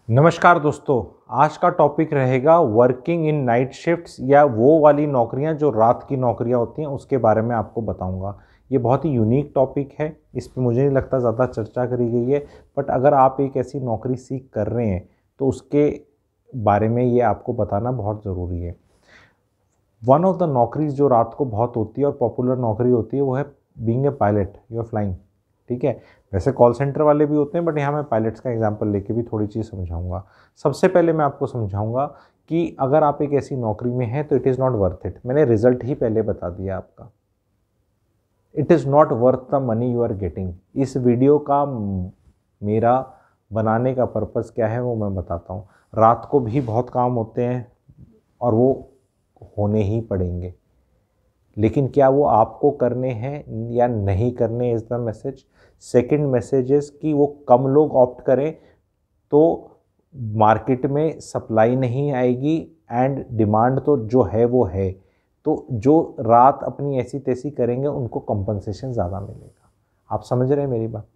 नमस्कार दोस्तों। आज का टॉपिक रहेगा वर्किंग इन नाइट शिफ्ट्स या वो वाली नौकरियां जो रात की नौकरियां होती हैं उसके बारे में आपको बताऊंगा। ये बहुत ही यूनिक टॉपिक है, इस पे मुझे नहीं लगता ज़्यादा चर्चा करी गई है। बट अगर आप एक ऐसी नौकरी सीख कर रहे हैं तो उसके बारे में ये आपको बताना बहुत ज़रूरी है। वन ऑफ द नौकरीज जो रात को बहुत होती है और पॉपुलर नौकरी होती है वो है being a pilot, you are flying. ठीक है, वैसे कॉल सेंटर वाले भी होते हैं बट यहाँ मैं पायलट्स का एग्जांपल लेके भी थोड़ी चीज़ समझाऊंगा। सबसे पहले मैं आपको समझाऊंगा कि अगर आप एक ऐसी नौकरी में हैं तो it is not worth it. मैंने रिजल्ट ही पहले बता दिया आपका, it is not worth the money you are getting. इस वीडियो का मेरा बनाने का पर्पज़ क्या है वो मैं बताता हूँ। रात को भी बहुत काम होते हैं और वो होने ही पड़ेंगे, लेकिन क्या वो आपको करने हैं या नहीं करने is the message. Second message is कि वो कम लोग ऑप्ट करें तो मार्केट में सप्लाई नहीं आएगी एंड डिमांड तो जो है वो है। तो जो रात अपनी ऐसी तैसी करेंगे उनको कंपनसेशन ज़्यादा मिलेगा। आप समझ रहे हैं मेरी बात।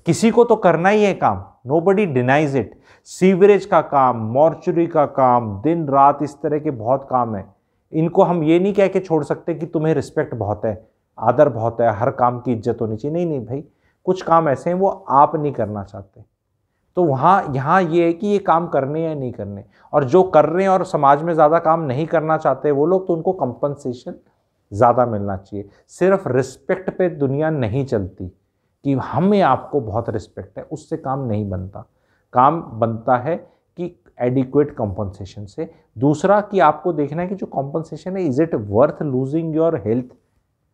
किसी को तो करना ही है काम, नोबडी डिनाइज इट। सीवरेज का काम, मॉर्चुरी का काम, दिन रात इस तरह के बहुत काम है। इनको हम ये नहीं कह के छोड़ सकते कि तुम्हें रिस्पेक्ट बहुत है, आदर बहुत है, हर काम की इज्जत होनी चाहिए। नहीं नहीं भाई, कुछ काम ऐसे हैं वो आप नहीं करना चाहते, तो वहाँ यहाँ ये है कि ये काम करने या नहीं करने। और जो कर रहे हैं और समाज में ज़्यादा काम नहीं करना चाहते वो लोग, तो उनको कंपनसेशन ज़्यादा मिलना चाहिए। सिर्फ रिस्पेक्ट पे दुनिया नहीं चलती कि हमें आपको बहुत रिस्पेक्ट है, उससे काम नहीं बनता। काम बनता है कि एडिक्वेट कंपनसेशन से। दूसरा कि आपको देखना है कि जो कंपनसेशन है, is it worth losing your health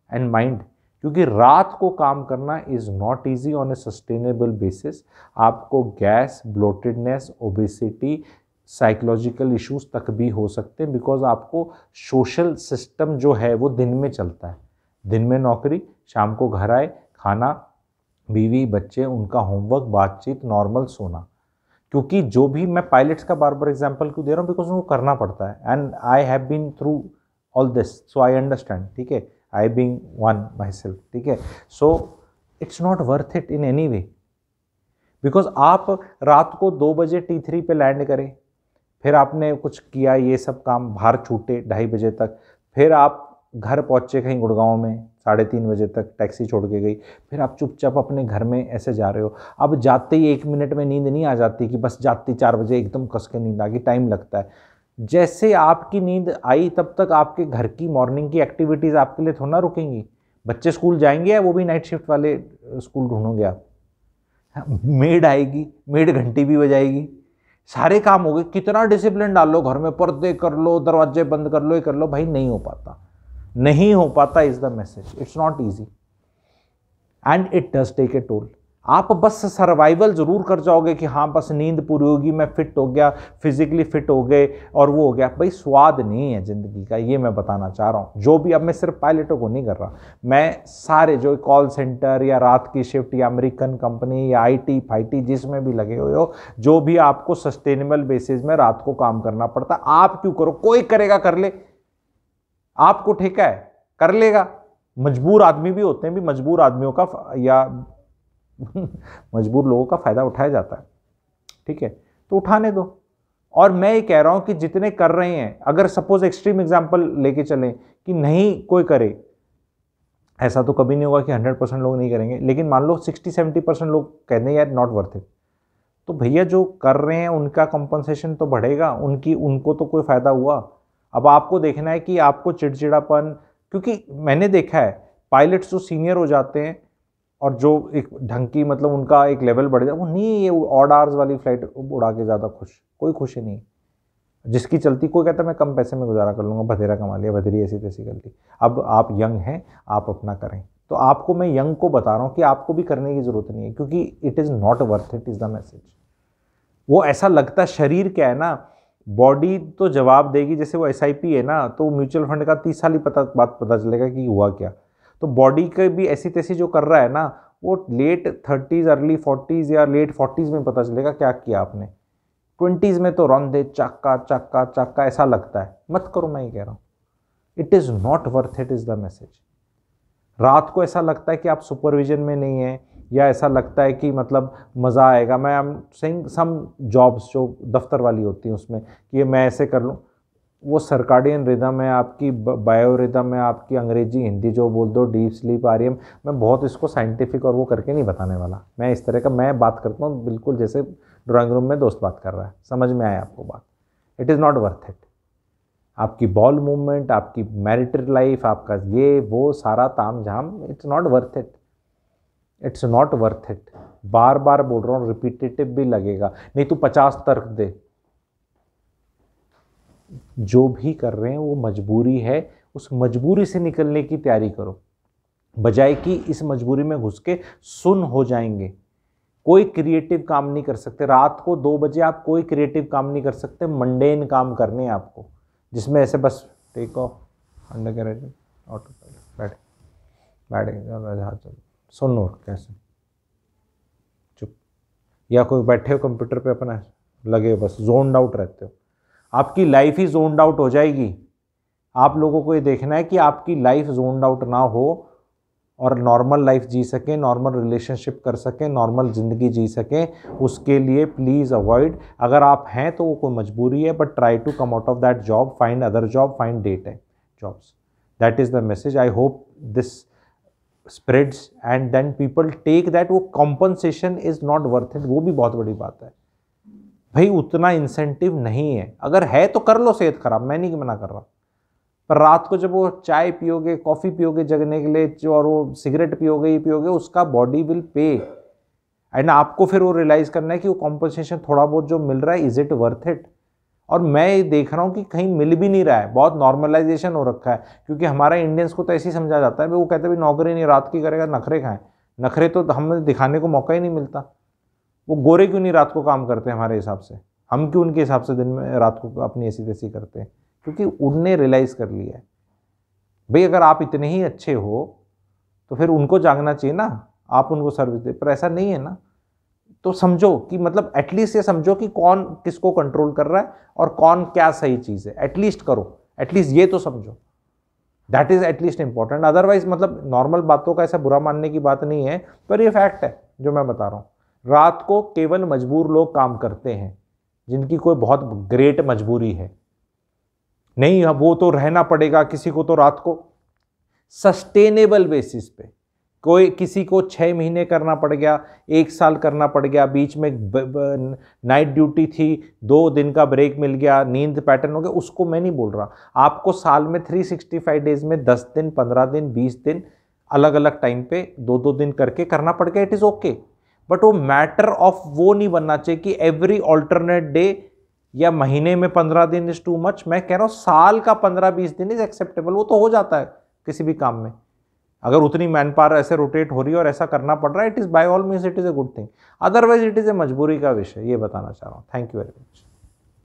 and mind. क्योंकि रात को काम करना is not easy on A sustainable basis. आपको गैस, ब्लोटेडनेस, ओबेसिटी, साइकोलॉजिकल इश्यूज तक भी हो सकते हैं, बिकॉज आपको सोशल सिस्टम जो है वो दिन में चलता है। दिन में नौकरी, शाम को घर आए, खाना, बीवी बच्चे, उनका होमवर्क, बातचीत, नॉर्मल सोना। क्योंकि जो भी मैं पायलट्स का बार बार एग्जांपल क्यों दे रहा हूँ, बिकॉज उनको करना पड़ता है and I have been through all this, so I understand. ठीक है, I being one myself. ठीक है, so it's not worth it in any way. Because आप रात को 2 बजे T3 पे लैंड करें, फिर आपने कुछ किया, ये सब काम बाहर छूटे 2:30 बजे तक, फिर आप घर पहुँचे कहीं गुड़गांव में 3:30 बजे तक, टैक्सी छोड़ के गई, फिर आप चुपचाप अपने घर में ऐसे जा रहे हो। अब जाते ही 1 मिनट में नींद नहीं आ जाती कि बस जाते 4 बजे एकदम कस के नींद आ गई, टाइम लगता है। जैसे आपकी नींद आई तब तक आपके घर की मॉर्निंग की एक्टिविटीज़ आपके लिए थोड़ा ना रुकेंगी। बच्चे स्कूल जाएंगे या वो भी नाइट शिफ्ट वाले स्कूल ढूंढोगे आप। मेड आएगी, मेड घंटी भी बजाएगी, सारे काम हो गए। कितना डिसिप्लिन डाल लो घर में, पर्दे कर लो, दरवाजे बंद कर लो, ये कर लो, भाई नहीं हो पाता, नहीं हो पाता is the message. It's not easy and it does take a toll. आप बस सर्वाइवल जरूर कर जाओगे कि हाँ बस नींद पूरी होगी, मैं फिट हो गया, फिजिकली फिट हो गए और वो हो गया। भाई स्वाद नहीं है जिंदगी का, ये मैं बताना चाह रहा हूँ। जो भी, अब मैं सिर्फ पायलटों को नहीं कर रहा, मैं सारे जो कॉल सेंटर या रात की शिफ्ट या अमेरिकन कंपनी या IT फाइटी जिसमें भी लगे हुए हो, जो भी आपको सस्टेनेबल बेसिस में रात को काम करना पड़ता, आप क्यों करो? कोई करेगा कर ले, आपको ठेका है कर लेगा। मजबूर आदमी भी होते हैं, भी मजबूर आदमियों का या मजबूर लोगों का फायदा उठाया जाता है। ठीक है, तो उठाने दो। और मैं ये कह रहा हूं कि जितने कर रहे हैं, अगर सपोज एक्सट्रीम एग्जांपल लेके चलें कि नहीं कोई करे, ऐसा तो कभी नहीं होगा कि 100% लोग नहीं करेंगे, लेकिन मान लो 60-70% लोग कहते हैं यार नॉट वर्थ इट, तो भैया जो कर रहे हैं उनका कंपनसेशन तो बढ़ेगा, उनको तो कोई फायदा हुआ। अब आपको देखना है कि आपको चिड़चिड़ापन, क्योंकि मैंने देखा है पायलट्स जो सीनियर हो जाते हैं और जो एक ढंग की, मतलब उनका एक लेवल बढ़ जाए, वो नहीं ये ऑड आवर्स वाली फ्लाइट उड़ा के ज़्यादा खुश, कोई खुशी नहीं जिसकी चलती। कोई कहता है मैं कम पैसे में गुजारा कर लूँगा, बथेरा कमा लिया, बथेरी ऐसी तैसी कर ली। अब आप यंग हैं, आप अपना करें। तो आपको मैं यंग को बता रहा हूँ कि आपको भी करने की ज़रूरत नहीं है, क्योंकि it is not worth it is the message. वो ऐसा लगता है, शरीर क्या है ना, बॉडी तो जवाब देगी। जैसे वो SIP है ना, तो म्यूचुअल फंड का 30 साल ही बात पता चलेगा कि हुआ क्या। तो बॉडी के भी ऐसी तैसी जो कर रहा है ना, वो लेट 30s अर्ली 40s या लेट 40s में पता चलेगा क्या किया आपने। 20s में तो रौंदे चक्का चक्का चक्का ऐसा लगता है। मत करो, मैं ये कह रहा हूँ, it is not worth it is the message. रात को ऐसा लगता है कि आप सुपरविजन में नहीं है, या ऐसा लगता है कि मतलब मज़ा आएगा, मैं I am saying some jobs जो दफ्तर वाली होती हैं उसमें कि ये मैं ऐसे कर लूँ, वो सर्काडियन रिदम है आपकी, बायो रिदम है आपकी, अंग्रेजी हिंदी जो बोल दो, डीप स्लीप REM, मैं बहुत इसको साइंटिफिक और वो करके नहीं बताने वाला। मैं इस तरह का मैं बात करता हूँ बिल्कुल जैसे ड्राइंग रूम में दोस्त बात कर रहा है, समझ में आया आपको बात। It is not worth it. आपकी बॉल मूवमेंट, आपकी मैरिटल लाइफ, आपका ये वो सारा ताम झाम, it's not worth it, it's not worth it. बार बार बोल रहा हूँ, रिपीटेटिव भी लगेगा, नहीं तो 50 तर्क दे। जो भी कर रहे हैं वो मजबूरी है, उस मजबूरी से निकलने की तैयारी करो, बजाय कि इस मजबूरी में घुस के सुन हो जाएंगे। कोई क्रिएटिव काम नहीं कर सकते, रात को 2 बजे आप कोई क्रिएटिव काम नहीं कर सकते, मंडेन काम करने हैं आपको, जिसमें ऐसे बस take off, undercarriage, autopilot, बैठ सुन, और कैसे चुप, या कोई बैठे हो कंप्यूटर पे अपना लगे हो, बस जोन्ड आउट रहते हो, आपकी लाइफ ही जोन्ड आउट हो जाएगी। आप लोगों को ये देखना है कि आपकी लाइफ जोन्ड आउट ना हो और नॉर्मल लाइफ जी सकें, नॉर्मल रिलेशनशिप कर सकें, नॉर्मल ज़िंदगी जी सकें। उसके लिए प्लीज़ अवॉइड, अगर आप हैं तो वो कोई मजबूरी है, but try to come out of that job, find other job, find day time jobs. That is the message. I hope this spreads and then people take that. वो compensation is not worth it, वो भी बहुत बड़ी बात है भाई, उतना incentive नहीं है, अगर है तो कर लो, सेहत खराब, मैं नहीं मना कर रहा, पर रात को जब वो चाय पियोगे, कॉफ़ी पियोगे जगने के लिए, जो और वो सिगरेट पियोगे, ये पियोगे, उसका बॉडी विल पे। एंड आपको फिर वो रियलाइज़ करना है कि वो कॉम्पनसेशन थोड़ा बहुत जो मिल रहा है, इज़ इट वर्थ इट। और मैं ये देख रहा हूँ कि कहीं मिल भी नहीं रहा है, बहुत नॉर्मलाइजेशन हो रखा है, क्योंकि हमारा इंडियंस को तो ऐसे ही समझा जाता है, वो कहते हैं नौकरी नहीं, रात की करेगा, नखरे खाएं। नखरे तो हमें दिखाने को मौका ही नहीं मिलता। वो गोरे क्यों नहीं रात को काम करते हमारे हिसाब से, हम क्यों उनके हिसाब से दिन में रात को अपनी ऐसी तैसी करते हैं? क्योंकि उनने रियलाइज़ कर लिया है भाई, अगर आप इतने ही अच्छे हो तो फिर उनको जागना चाहिए ना, आप उनको सर्विस दे, पर ऐसा नहीं है ना। तो समझो कि मतलब एटलीस्ट ये समझो कि कौन किसको कंट्रोल कर रहा है और कौन क्या सही चीज़ है, एटलीस्ट करो, एटलीस्ट ये तो समझो, that is at least important. Otherwise मतलब नॉर्मल बातों का ऐसा बुरा मानने की बात नहीं है, पर ये फैक्ट है जो मैं बता रहा हूँ। रात को केवल मजबूर लोग काम करते हैं, जिनकी कोई बहुत ग्रेट मजबूरी है। नहीं, अब वो तो रहना पड़ेगा किसी को, तो रात को सस्टेनेबल बेसिस पे कोई, किसी को 6 महीने करना पड़ गया, 1 साल करना पड़ गया, बीच में नाइट ड्यूटी थी, 2 दिन का ब्रेक मिल गया, नींद पैटर्न हो गया, उसको मैं नहीं बोल रहा। आपको साल में 365 डेज में 10 दिन, 15 दिन, 20 दिन अलग अलग टाइम पे 2-2 दिन करके करना पड़ गया, इट इज़ ओके। बट वो मैटर ऑफ वो नहीं बनना चाहिए कि एवरी ऑल्टरनेट डे या महीने में 15 दिन इज टू मच। मैं कह रहा हूँ साल का 15-20 दिन इज एक्सेप्टेबल, वो तो हो जाता है किसी भी काम में। अगर उतनी मैन पावर ऐसे रोटेट हो रही है और ऐसा करना पड़ रहा है, it is by all means it is a good thing, otherwise it is a मजबूरी का विषय, ये बताना चाह रहा हूँ। Thank you very much.